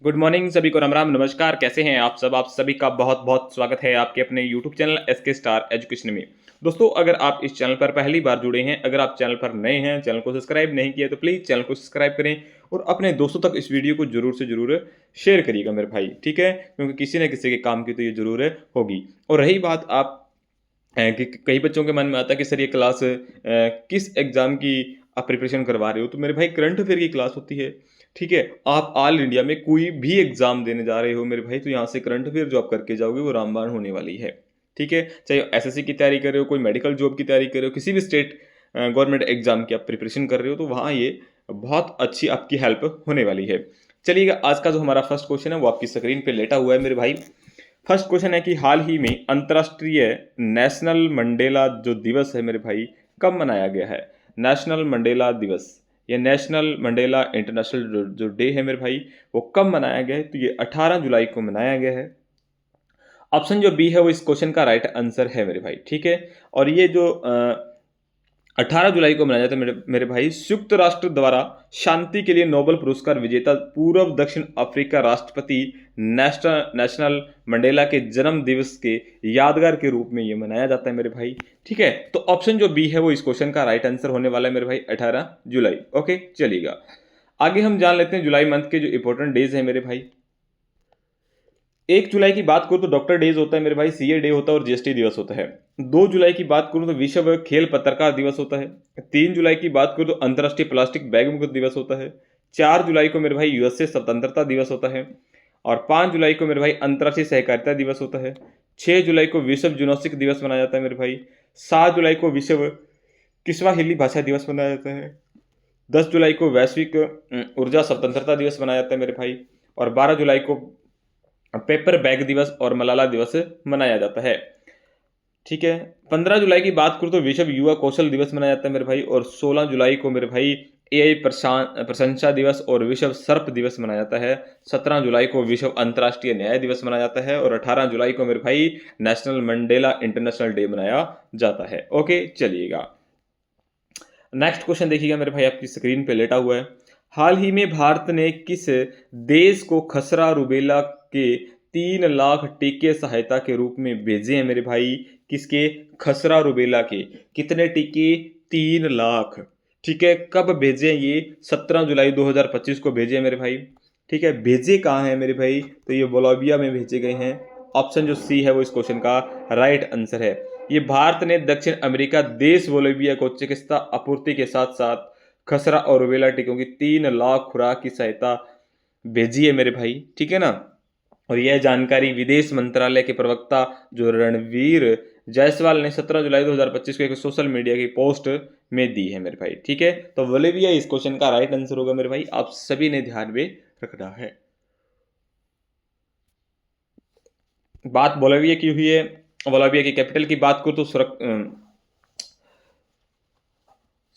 Good morning सभी को, राम राम, नमस्कार। कैसे हैं आप सब? आप सभी का बहुत बहुत स्वागत है आपके अपने YouTube channel SK Star Education में। दोस्तों, अगर आप इस चैनल पर पहली बार जुड़े हैं, अगर आप चैनल पर नए हैं, चैनल को सब्सक्राइब नहीं किया तो प्लीज़ चैनल को सब्सक्राइब करें और अपने दोस्तों तक इस वीडियो को जरूर से जरूर शेयर करिएगा मेरे भाई, ठीक है? क्योंकि किसी न किसी के काम की तो ये जरूर होगी। और रही बात आप कि कई बच्चों के मन में आता है कि सर ये क्लास किस एग्ज़ाम की आप प्रिपरेशन करवा रहे हो? तो मेरे भाई करंट अफेयर की क्लास होती है, ठीक है? आप ऑल इंडिया में कोई भी एग्ज़ाम देने जा रहे हो मेरे भाई, तो यहाँ से करंट अफेयर जो आप करके जाओगे वो रामबाण होने वाली है, ठीक है? चाहे एसएससी की तैयारी कर रहे हो, कोई मेडिकल जॉब की तैयारी कर रहे हो, किसी भी स्टेट गवर्नमेंट एग्ज़ाम की आप प्रिपरेशन कर रहे हो, तो वहाँ ये बहुत अच्छी आपकी हेल्प होने वाली है। चलिएगा, आज का जो हमारा फर्स्ट क्वेश्चन है वो आपकी स्क्रीन पे लेटा हुआ है मेरे भाई। फर्स्ट क्वेश्चन है कि हाल ही में अंतर्राष्ट्रीय नेशनल मंडेला जो दिवस है मेरे भाई, कब मनाया गया है? नेशनल मंडेला दिवस या नेशनल मंडेला इंटरनेशनल जो डे है मेरे भाई, वो कब मनाया गया है? तो ये 18 जुलाई को मनाया गया है। ऑप्शन जो बी है वो इस क्वेश्चन का राइट आंसर है मेरे भाई, ठीक है? और ये जो 18 जुलाई को मनाया जाता है मेरे भाई, संयुक्त राष्ट्र द्वारा शांति के लिए नोबेल पुरस्कार विजेता पूर्व दक्षिण अफ्रीका राष्ट्रपति नेशनल मंडेला के जन्म दिवस के यादगार के रूप में ये मनाया जाता है मेरे भाई, ठीक है? तो ऑप्शन जो बी है वो इस क्वेश्चन का राइट आंसर होने वाला है मेरे भाई, 18 जुलाई। ओके, चलिएगा आगे हम जान लेते हैं जुलाई मंथ के जो इंपॉर्टेंट डेज है मेरे भाई। 1 जुलाई की बात करूँ तो डॉक्टर डेज होता है मेरे भाई, सीए डे होता है और जीएसटी दिवस होता है। 2 जुलाई की बात करूँ तो विश्व खेल पत्रकार दिवस होता है। 3 जुलाई की बात करूँ तो अंतर्राष्ट्रीय प्लास्टिक बैग मुक्त दिवस होता है। 4 जुलाई को मेरे भाई यूएसए स्वतंत्रता दिवस होता है। और 5 जुलाई को मेरे भाई अंतर्राष्ट्रीय सहकारिता दिवस होता है। 6 जुलाई को विश्व जिनोस्टिक दिवस मनाया जाता है मेरे भाई। 7 जुलाई को विश्व किस्वा हिली भाषा दिवस मनाया जाता है। 10 जुलाई को वैश्विक ऊर्जा स्वतंत्रता दिवस मनाया जाता है मेरे भाई। और 12 जुलाई को पेपर बैग दिवस और मलाला दिवस मनाया जाता है, ठीक है? 15 जुलाई की बात करूँ तो विश्व युवा कौशल दिवस मनाया जाता है मेरे भाई। और 16 जुलाई को मेरे भाई एआई प्रशंसा दिवस और विश्व सर्प दिवस मनाया जाता है। 17 जुलाई को विश्व अंतर्राष्ट्रीय न्याय दिवस मनाया जाता है। और 18 जुलाई को मेरे भाई नेशनल मंडेला इंटरनेशनल डे मनाया जाता है। ओके, चलिएगा नेक्स्ट क्वेश्चन देखिएगा मेरे भाई, आपकी स्क्रीन पे लेटा हुआ है। हाल ही में भारत ने किस देश को खसरा रूबेला के 3 लाख टीके सहायता के रूप में भेजे हैं मेरे भाई? किसके? खसरा रूबेला के कितने टीके? 3 लाख, ठीक है? कब भेजे ये? 17 जुलाई 2025 को भेजे मेरे भाई, ठीक है? भेजे कहाँ हैं मेरे भाई? तो ये बोलोविया में भेजे गए हैं। ऑप्शन जो सी है वो इस क्वेश्चन का राइट आंसर है। ये भारत ने दक्षिण अमेरिका देश बोलोविया को चिकित्सा आपूर्ति के साथ साथ खसरा और रूबेला टीकों की 3 लाख खुराक की सहायता भेजी है मेरे भाई, ठीक है ना? और यह जानकारी विदेश मंत्रालय के प्रवक्ता जो रणवीर जायसवाल ने 17 जुलाई 2025 को एक सोशल मीडिया की पोस्ट में दी है मेरे भाई, ठीक है? तो बोलोविया इस क्वेश्चन का राइट आंसर होगा मेरे भाई, आप सभी ने ध्यान में रखना है। बात बोलोविया की हुई है। बोलोविया की कैपिटल की बात करूँ तो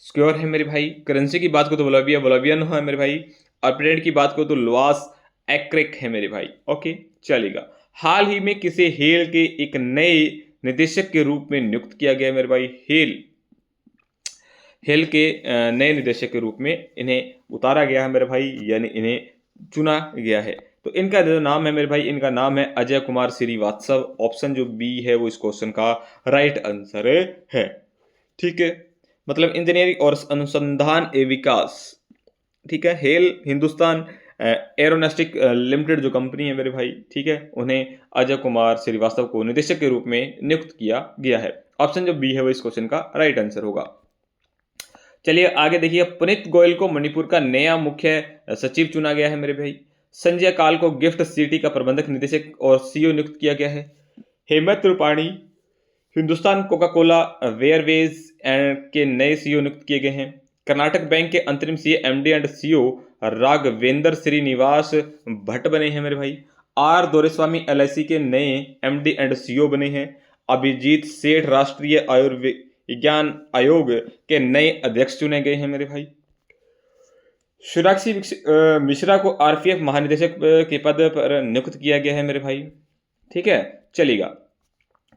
स्क्योर है मेरे भाई। करेंसी की बात करो तो बोलोवियन है मेरे भाई। और प्रेसिडेंट की बात करो तो लुआस एक्रेक है मेरे भाई। ओके, चलेगा। हाल ही में किसे हेल के एक नए निदेशक के रूप में नियुक्त किया गया मेरे भाई? हेल हेल के नए निदेशक के रूप में इन्हें उतारा गया है मेरे भाई, यानी इन्हें चुना गया है। तो इनका जो नाम है मेरे भाई, इनका नाम है अजय कुमार श्रीवास्तव। ऑप्शन जो बी है वो इस क्वेश्चन का राइट आंसर है, ठीक है? मतलब इंजीनियरिंग और अनुसंधान एवं विकास, ठीक है? हेल हिंदुस्तान एरोनॉस्टिक लिमिटेड जो कंपनी है मेरे भाई, ठीक है, उन्हें अजय कुमार श्रीवास्तव को निदेशक के रूप में नियुक्त किया गया है। ऑप्शन जो बी है वो इस क्वेश्चन का राइट आंसर होगा। चलिए आगे देखिए, पुनीत गोयल को मणिपुर का नया मुख्य सचिव चुना गया है मेरे भाई। संजय काल को गिफ्ट सिटी का प्रबंधक निदेशक और सीईओ नियुक्त किया गया है। Hemant Tripathi Hindustan Coca Cola beverages and के नए सीईओ नियुक्त किए गए हैं। कर्नाटक बैंक के अंतरिम CA MD and CEO Raghavendra Srinivas Bhatt बने हैं मेरे भाई। आर दोरेस्वामी एलआईसी के नए एमडी एंड सीईओ बने हैं। अभिजीत सेठ राष्ट्रीय आयुर्विज्ञान आयोग के नए अध्यक्ष चुने गए हैं मेरे भाई। सोनाक्षी मिश्रा को आरपीएफ महानिदेशक के पद पर नियुक्त किया गया है मेरे भाई, ठीक है? चलिएगा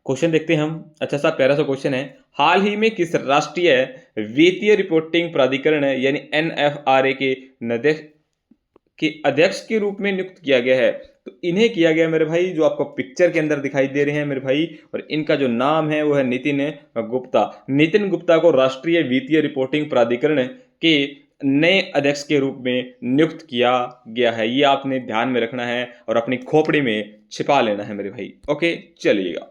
क्वेश्चन देखते हैं हम। अच्छा सा प्यारा सा क्वेश्चन है। हाल ही में किस राष्ट्रीय वित्तीय रिपोर्टिंग प्राधिकरण यानी एनएफआरए के के अध्यक्ष के रूप में नियुक्त किया गया है। तो इन्हें किया गया मेरे भाई, जो आपको पिक्चर के अंदर दिखाई दे रहे हैं मेरे भाई, और इनका जो नाम है वो है नितिन गुप्ता। नितिन गुप्ता को राष्ट्रीय वित्तीय रिपोर्टिंग प्राधिकरण के नए अध्यक्ष के रूप में नियुक्त किया गया है। ये आपने ध्यान में रखना है और अपनी खोपड़ी में छिपा लेना है मेरे भाई। ओके, चलिएगा।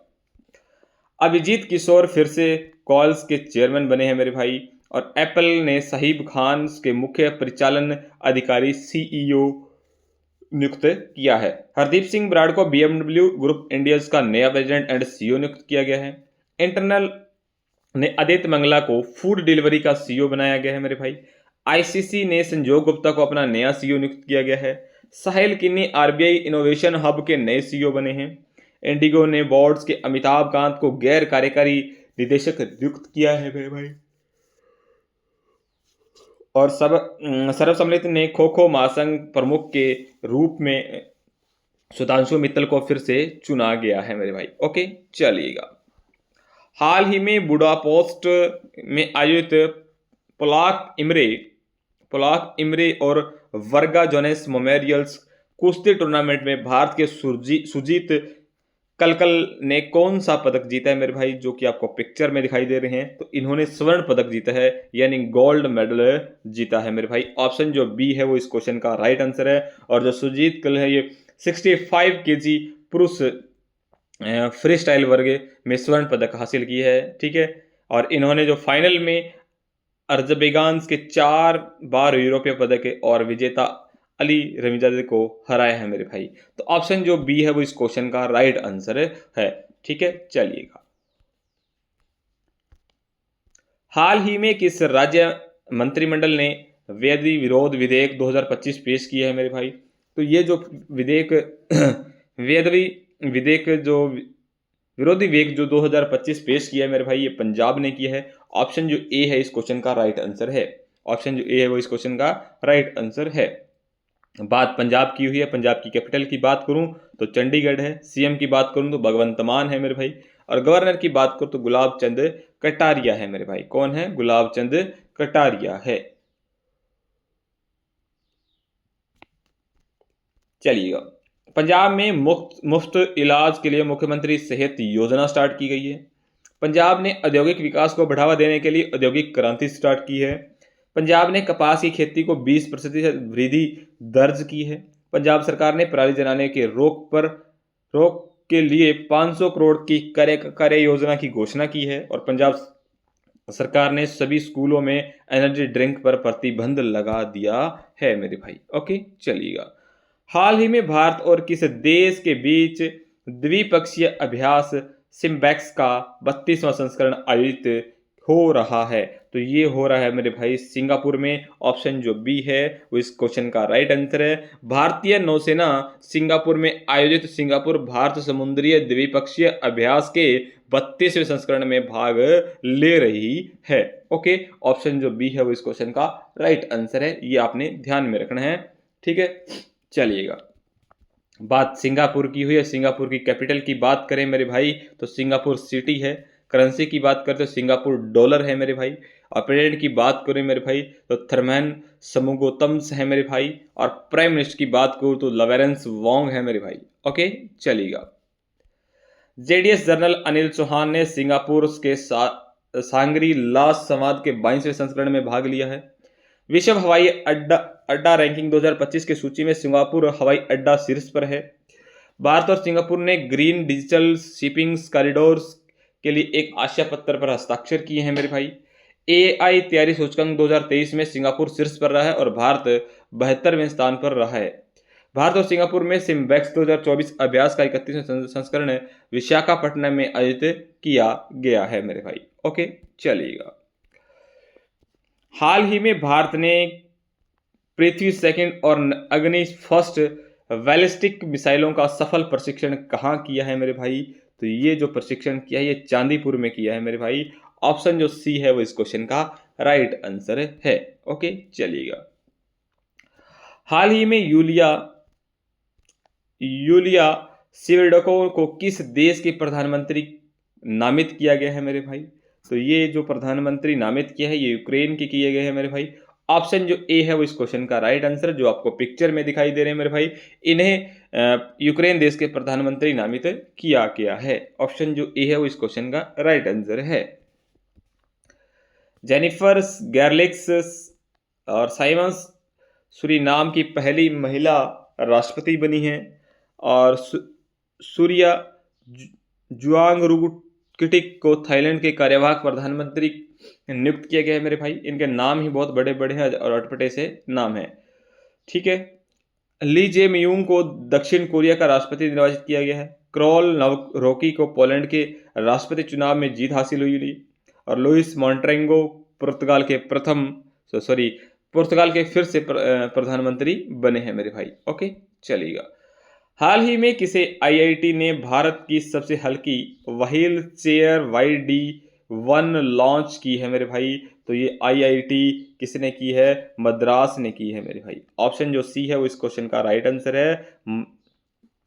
अभिजीत किशोर फिर से कॉल्स के चेयरमैन बने हैं मेरे भाई, और एप्पल ने साहिब खान के मुख्य परिचालन अधिकारी सीईओ नियुक्त किया है। हरदीप सिंह ब्राड़ को BMW ग्रुप इंडियाज का नया प्रेसिडेंट एंड सीईओ नियुक्त किया गया है। इंटरनल ने आदित्य मंगला को फूड डिलीवरी का सीईओ बनाया गया है मेरे भाई। आईसीसी ने संजोग गुप्ता को अपना नया सीईओ नियुक्त किया गया है। साहिल किन्नी आरबीआई इनोवेशन हब के नए सीईओ बने हैं। इंडिगो ने बोर्ड्स के अमिताभ कांत को गैर कार्यकारी निदेशक नियुक्त किया है मेरे भाई। और सर्वसम्मति ने खो खो महासंघ प्रमुख के रूप में सुधांशु मित्तल को फिर से चुना गया है मेरे भाई। ओके, चलिएगा। हाल ही में बुडापेस्ट में आयोजित पोलाक इमरे और वर्गा जोनेस मेमोरियल्स कुश्ती टूर्नामेंट में भारत के सुजीत कलकल ने कौन सा पदक जीता है मेरे भाई, जो कि आपको पिक्चर में दिखाई दे रहे हैं। तो इन्होंने स्वर्ण पदक जीता है, यानी गोल्ड मेडल जीता है मेरे भाई। ऑप्शन जो बी है वो इस क्वेश्चन का राइट आंसर है। और जो सुजीत कल है ये 65 kg पुरुष फ्री स्टाइल वर्ग में स्वर्ण पदक हासिल की है। ठीक है, और इन्होंने जो फाइनल में अजरबैजान के 4 बार यूरोपीय पदक और विजेता अली रमीजादे को हराया है मेरे भाई। तो ऑप्शन जो बी है वो इस क्वेश्चन का राइट आंसर है। ठीक है, चलिएगा। हाल ही में किस राज्य मंत्रिमंडल ने वेदी विरोध विधेयक 2025 पेश किया है मेरे भाई। तो ये जो विधेयक वेदवी विधेयक जो विरोधी विधेयक जो 2025 पेश किया है मेरे भाई, ये पंजाब ने किया है। ऑप्शन जो ए है इस क्वेश्चन का राइट आंसर है। ऑप्शन जो ए है वो इस क्वेश्चन का राइट आंसर है। बात पंजाब की हुई है। पंजाब की कैपिटल की बात करूं तो चंडीगढ़ है। सीएम की बात करूं तो भगवंत मान है मेरे भाई। और गवर्नर की बात करूं तो गुलाब चंद कटारिया है मेरे भाई। कौन है? गुलाब चंद कटारिया है। चलिएगा। पंजाब में मुफ्त इलाज के लिए मुख्यमंत्री सेहत योजना स्टार्ट की गई है। पंजाब ने औद्योगिक विकास को बढ़ावा देने के लिए औद्योगिक क्रांति स्टार्ट की है। पंजाब ने कपास की खेती को 20% वृद्धि दर्ज की है। पंजाब सरकार ने पराली जलाने के रोक के लिए 500 करोड़ की कार्य योजना की घोषणा की है। और पंजाब सरकार ने सभी स्कूलों में एनर्जी ड्रिंक पर प्रतिबंध लगा दिया है मेरे भाई। ओके, चलिएगा। हाल ही में भारत और किस देश के बीच द्विपक्षीय अभ्यास सिम्बैक्स का 32वां संस्करण आयोजित हो रहा है। तो ये हो रहा है मेरे भाई सिंगापुर में। ऑप्शन जो बी है वो इस क्वेश्चन का राइट आंसर है। भारतीय नौसेना सिंगापुर में आयोजित सिंगापुर भारत समुद्रीय द्विपक्षीय अभ्यास के 32वें संस्करण में भाग ले रही है। ओके, ऑप्शन जो बी है वो इस क्वेश्चन का राइट आंसर है। ये आपने ध्यान में रखना है। ठीक है, चलिएगा। बात सिंगापुर की हुई है। सिंगापुर की कैपिटल की बात करें मेरे भाई तो सिंगापुर सिटी है। करेंसी की बात करते तो सिंगापुर डॉलर है मेरे भाई। और प्रेसिडेंट की बात करें मेरे भाई तो थर्मैन समुगोतम्स है मेरे भाई। और प्राइम मिनिस्टर की बात करूँ तो लॉरेंस वोंग है मेरे भाई। ओके, चलिएगा। जेडीएस जनरल अनिल चौहान ने सिंगापुर के सांगरी लास संवाद के 22वें संस्करण में भाग लिया है। विश्व हवाई अड्डा रैंकिंग 2025 की सूची में सिंगापुर हवाई अड्डा शीर्ष पर है। भारत और सिंगापुर ने ग्रीन डिजिटल शिपिंग कॉरिडोर्स के लिए एक आशय पत्र पर हस्ताक्षर किए हैं मेरे भाई। AI तैयारी सूचकांक 2023 में सिंगापुर शीर्ष पर रहा है और भारत 72वें स्थान पर रहा है। भारत और सिंगापुर में सिम्बैक्स 2024 अभ्यास का 31वां संस्करण विशाखापट्टनम में आयोजित किया गया है मेरे भाई। ओके, चलिएगा। हाल ही में भारत ने पृथ्वी सेकंड और अग्नि फर्स्ट बैलिस्टिक मिसाइलों का सफल प्रशिक्षण कहाँ किया है मेरे भाई। तो ये जो प्रशिक्षण किया है ये चांदीपुर में किया है मेरे भाई। ऑप्शन जो सी है वो इस क्वेश्चन का राइट आंसर है। ओके, चलिएगा। हाल ही में यूलिया सिविल्डको को किस देश के प्रधानमंत्री नामित किया गया है मेरे भाई। तो ये जो प्रधानमंत्री नामित किया है ये यूक्रेन के किए गए हैं मेरे भाई। ऑप्शन जो ए है वो इस क्वेश्चन का राइट आंसर, जो आपको पिक्चर में दिखाई दे रहे हैं मेरे भाई, इन्हें यूक्रेन देश के प्रधानमंत्री नामित किया गया है। ऑप्शन जो ए है वो इस क्वेश्चन का राइट आंसर है। जेनिफर गैरलिक्स और साइमन्स सूरीनाम की पहली महिला राष्ट्रपति बनी हैं, और सूर्या जुआंगरुकिटिक को थाईलैंड के कार्यवाहक प्रधानमंत्री नियुक्त किया गया है मेरे भाई। इनके नाम ही बहुत बड़े बड़े हैं और अटपटे से नाम है, ठीक है। ली जे मियूंग को दक्षिण कोरिया का राष्ट्रपति निर्वाचित किया गया है। क्रॉल नवरोकी को पोलैंड के राष्ट्रपति चुनाव में जीत हासिल हुई, और लुइस मॉन्टेरेंगो पुर्तगाल के फिर से प्रधानमंत्री बने हैं मेरे भाई। ओके, चलिएगा। हाल ही में किसे आईआईटी ने भारत की सबसे हल्की व्हील चेयर YD1 लॉन्च की है मेरे भाई? तो ये आईआईटी किसने की है? मद्रास ने की है मेरे भाई। ऑप्शन जो सी है वो इस क्वेश्चन का राइट आंसर है।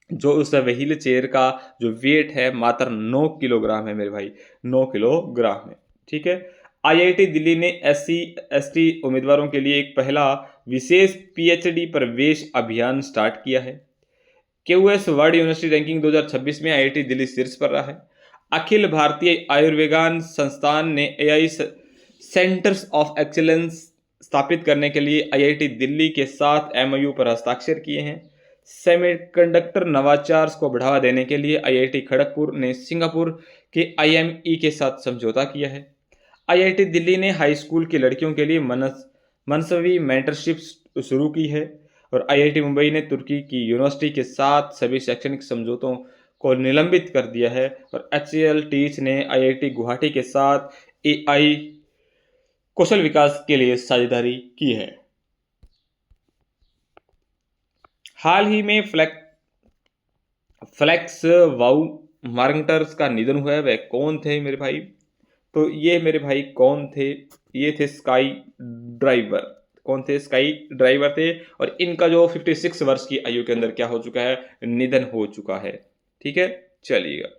जो उस व्हील चेयर का जो वेट है मात्र 9 किलोग्राम है मेरे भाई, 9 किलोग्राम है, ठीक है। आईआईटी दिल्ली ने SC/ST उम्मीदवारों के लिए एक पहला विशेष PhD प्रवेश अभियान स्टार्ट किया है। QS वर्ल्ड यूनिवर्सिटी रैंकिंग 2026 में आईआईटी दिल्ली शीर्ष पर रहा है। अखिल भारतीय आयुर्विज्ञान संस्थान ने AI सेंटर्स ऑफ एक्सीलेंस स्थापित करने के लिए आईआईटी दिल्ली के साथ MOU पर हस्ताक्षर किए हैं। सेमीकंडक्टर नवाचार को बढ़ावा देने के लिए आईआईटी खड़गपुर ने सिंगापुर के IME के साथ समझौता किया है। आईआईटी दिल्ली ने हाई स्कूल की लड़कियों के लिए मनसवी मेंटरशिप शुरू की है, और आईआईटी मुंबई ने तुर्की की यूनिवर्सिटी के साथ सभी शैक्षणिक समझौतों को निलंबित कर दिया है, और HCL टीच ने आईआईटी गुवाहाटी के साथ AI कौशल विकास के लिए साझेदारी की है। हाल ही में फ्लेक्स वाउ मार्गटर्स का निधन हुआ है, वह कौन थे मेरे भाई? तो ये मेरे भाई कौन थे? ये थे स्काई ड्राइवर। कौन थे? स्काई ड्राइवर थे, और इनका जो 56 वर्ष की आयु के अंदर क्या हो चुका है? निधन हो चुका है, ठीक है। चलिएगा,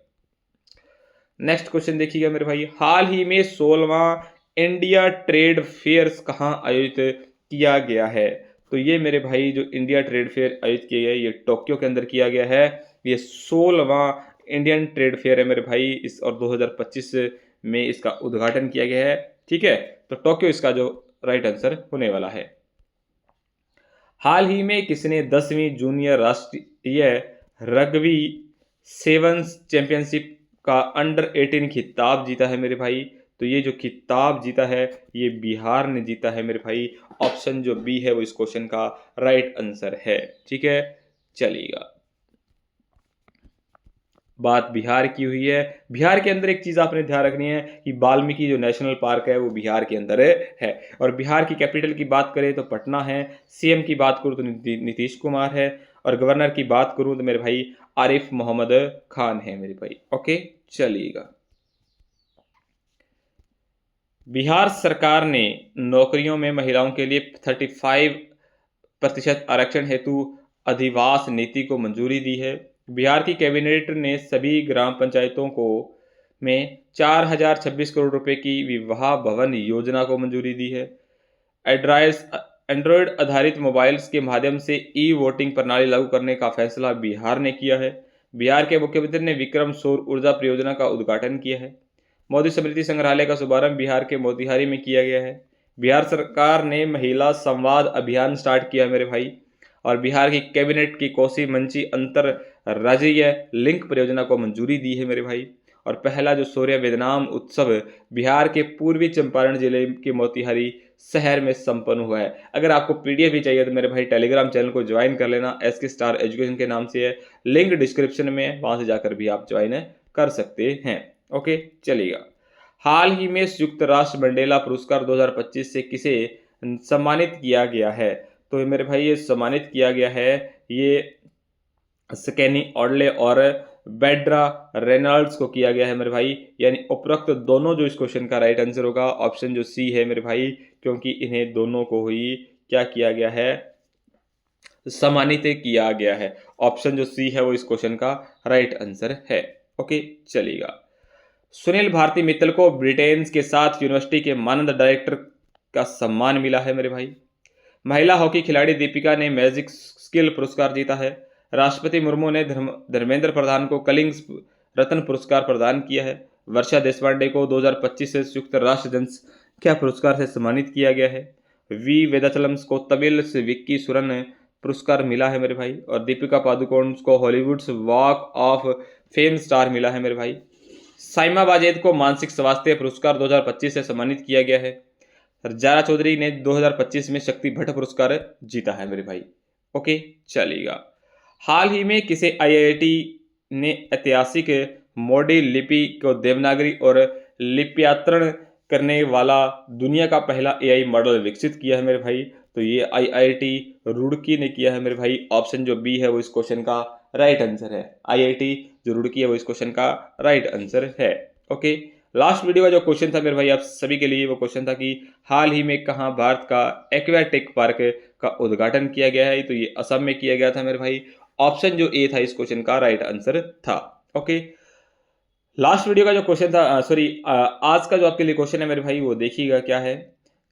नेक्स्ट क्वेश्चन देखिएगा मेरे भाई। हाल ही में 16वां इंडिया ट्रेड फेयर्स कहाँ आयोजित किया गया है? तो ये मेरे भाई जो इंडिया ट्रेड फेयर आयोजित किया गया है ये टोक्यो के अंदर किया गया है। ये 16वां इंडियन ट्रेड फेयर है मेरे भाई, इस और 2025 में इसका उद्घाटन किया गया है, ठीक है। तो टोक्यो इसका जो राइट आंसर होने वाला है। हाल ही में किसने 10वीं जूनियर राष्ट्रीय रग्बी सेवन्स चैंपियनशिप का अंडर 18 खिताब जीता है मेरे भाई? तो ये जो खिताब जीता है ये बिहार ने जीता है मेरे भाई। ऑप्शन जो बी है वो इस क्वेश्चन का राइट आंसर है, ठीक है। चलिएगा, बात बिहार की हुई है। बिहार के अंदर एक चीज़ आपने ध्यान रखनी है कि वाल्मीकि जो नेशनल पार्क है वो बिहार के अंदर है, और बिहार की कैपिटल की बात करें तो पटना है। CM की बात करूँ तो नीतीश कुमार है, और गवर्नर की बात करूँ तो मेरे भाई आरिफ मोहम्मद खान है मेरे भाई। ओके, चलिएगा। बिहार सरकार ने नौकरियों में महिलाओं के लिए 35% आरक्षण हेतु अधिवास नीति को मंजूरी दी है। बिहार की कैबिनेट ने सभी ग्राम पंचायतों को में 4026 करोड़ रुपए की विवाह भवन योजना को मंजूरी दी है। एंड्रॉयड आधारित मोबाइल्स के माध्यम से वोटिंग प्रणाली लागू करने का फैसला बिहार ने किया है। बिहार के मुख्यमंत्री ने विक्रम सौर ऊर्जा परियोजना का उद्घाटन किया है। मोदी स्मृति संग्रहालय का शुभारंभ बिहार के मोतिहारी में किया गया है। बिहार सरकार ने महिला संवाद अभियान स्टार्ट किया मेरे भाई, और बिहार की कैबिनेट की कोसी मंची अंतर राज्यीय लिंक परियोजना को मंजूरी दी है मेरे भाई। और पहला जो सूर्य वेदनाम उत्सव बिहार के पूर्वी चंपारण जिले के मोतिहारी शहर में संपन्न हुआ है। अगर आपको PDF भी चाहिए तो मेरे भाई टेलीग्राम चैनल को ज्वाइन कर लेना, SK स्टार एजुकेशन के नाम से है, लिंक डिस्क्रिप्शन में, वहां से जाकर भी आप ज्वाइन कर सकते हैं। ओके, चलिएगा। हाल ही में संयुक्त राष्ट्र मंडेला पुरस्कार 2025 से किसे सम्मानित किया गया है? तो मेरे भाई ये सम्मानित किया गया है ये स्कैनी ऑडले और बेड्रा रेनॉल्ड्स को किया गया है मेरे भाई। यानी उपरोक्त दोनों जो इस क्वेश्चन का राइट आंसर होगा ऑप्शन जो सी है मेरे भाई, क्योंकि इन्हें दोनों को ही क्या किया गया है? सम्मानित किया गया है। ऑप्शन जो सी है वो इस क्वेश्चन का राइट आंसर है। ओके, चलिएगा। सुनील भारती मित्तल को ब्रिटेन के साथ यूनिवर्सिटी के मानद डायरेक्टर का सम्मान मिला है मेरे भाई। महिला हॉकी खिलाड़ी दीपिका ने मैजिक स्किल पुरस्कार जीता है। राष्ट्रपति मुर्मू ने धर्मेंद्र प्रधान को कलिंग रत्न पुरस्कार प्रदान किया है। वर्षा देशपांडे को 2025 से संयुक्त राष्ट्र जनसंख्या पुरस्कार से सम्मानित किया गया है। वी वेदाचलम को तमिल से विक्की सुरन पुरस्कार मिला है मेरे भाई। और दीपिका पादुकोण को Hollywood walk of fame star मिला है मेरे भाई। साइमा वाजेद को मानसिक स्वास्थ्य पुरस्कार 2025 से सम्मानित किया गया है। जारा चौधरी ने 2025 में शक्ति भट्ट पुरस्कार जीता है मेरे भाई। ओके, चलेगा। हाल ही में किसे आईआईटी ने ऐतिहासिक मोडी लिपि को देवनागरी और लिप्यान्तरण करने वाला दुनिया का पहला एआई मॉडल विकसित किया है मेरे भाई? तो ये आईआईटी रुड़की ने किया है मेरे भाई। ऑप्शन जो बी है वो इस क्वेश्चन का राइट आंसर है। आईआईटी जो रुड़की है वो इस क्वेश्चन का राइट आंसर है। ओके, लास्ट वीडियो का जो क्वेश्चन था मेरे भाई आप सभी के लिए, वो क्वेश्चन था कि हाल ही में कहाँ भारत का एक्वाटिक पार्क का उद्घाटन किया गया है? तो ये असम में किया गया था मेरे भाई। ऑप्शन जो ए था इस क्वेश्चन का राइट आंसर था। ओके, लास्ट वीडियो का जो क्वेश्चन था आज का जो आपके लिए क्वेश्चन है मेरे भाई वो देखिएगा क्या है।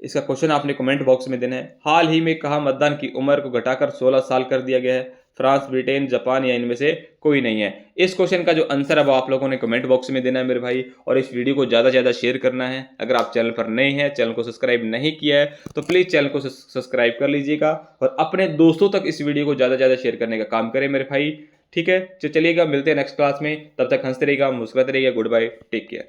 इसका क्वेश्चन आपने कमेंट बॉक्स में देना है। हाल ही में कहाँ मतदान की उम्र को घटाकर 16 साल कर दिया गया है? फ्रांस, ब्रिटेन, जापान या इनमें से कोई नहीं है? इस क्वेश्चन का जो आंसर है वो आप लोगों ने कमेंट बॉक्स में देना है मेरे भाई। और इस वीडियो को ज़्यादा से ज़्यादा शेयर करना है। अगर आप चैनल पर नए हैं, चैनल को सब्सक्राइब नहीं किया है तो प्लीज़ चैनल को सब्सक्राइब कर लीजिएगा और अपने दोस्तों तक इस वीडियो को ज़्यादा से ज़्यादा शेयर करने का काम करें मेरे भाई। ठीक है, तो चलिएगा, मिलते हैं नेक्स्ट क्लास में। तब तक हंसते रहिएगा, मुस्कुराते रहिएगा। Goodbye, take care.